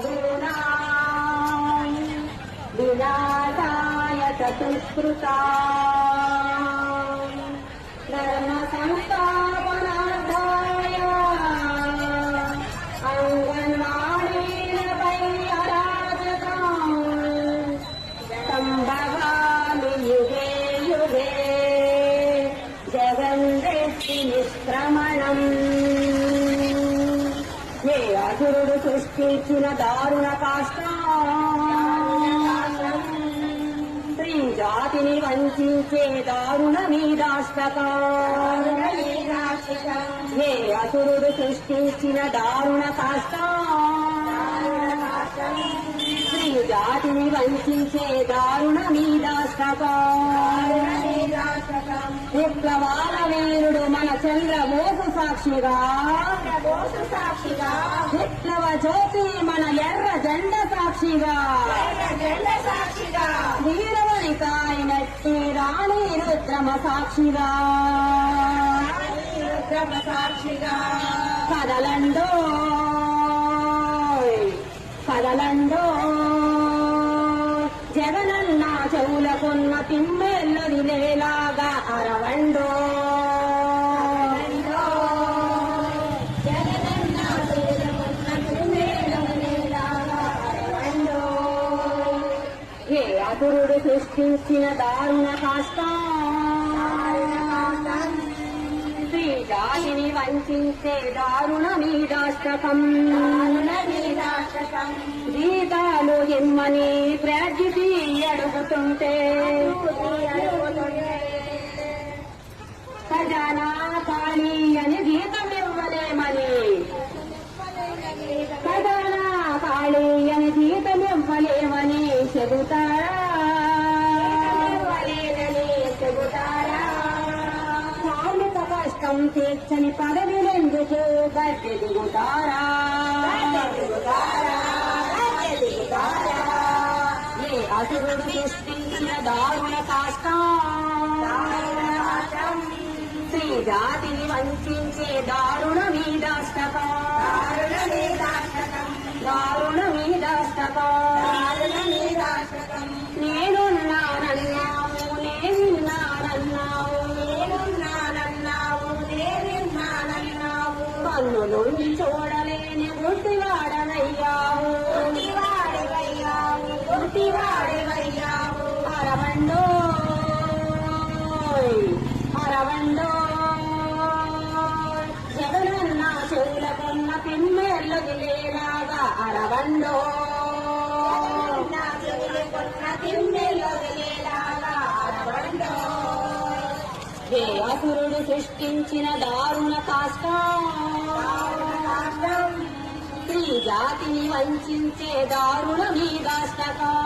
साधूनां विनाशाय चतुष्कृतां धर्म संस्थापनार्थाय अंगनवाडीन अराजकां संभवामि युगे युगे जगन्वेष्टि निष्क्रमणम् ये असुरुడు సృష్టించిన దారుణ కాష్టం స్త్రీ జాతిని వంచే దారుణ మీదాష్టకం ఏ అసురుడు సృష్టించిన దారుణ కాష్టం స్త్రీ జాతిని వంచే దారుణ మీదాష్టకం విప్లవాల వీరుడు మన చంద్రబోసు సాక్షిగా విప్లవ జ్యోతి మన ఎర్ర జెండ సాక్షిగా వీరవనికాయనట్టి రాణి రుద్రమ సాక్షిగా కదలండో కదలండో జగనన్న చెవులకున్న తిమ్మెల్లు దిలేలాగా అరవండో ఏ అసురుడు సృష్టించిన దారుణ కాష్టం స్త్రీ జాతిని వంచే దారుణ మీదాష్టకం గీతాలు ఇమ్మని ప్రార్థిసి అడుగుతుంటే ఖజానా ఖాళీ అని గీతం ఇవ్వలేమని ఖజానా ఖాళీ అని గీతం ఇవ్వలేమని చెబుతారా శ్రామిక కష్టం తీర్చని పదవిలెందుకు గట్టి దిగుతారా ఏ అసురుడు సృష్టించిన దారుణ కాష్టం స్త్రీ జాతిని వంచే దారుణ మీదాష్టకం దారుణ మీదాష్టకం నేనున్నానన్నావు కన్నులుండి చూడలేని గుడ్డివాడవయ్యావు అరవండో అరవండో జగనన్న చెవులకున్న పిమ్మెల్లు గిలేలాగా అరవండో ఏ అసురుడు సృష్టించిన దారుణ కాష్టం స్త్రీ జాతిని వంచే దారుణ మీదాష్టకం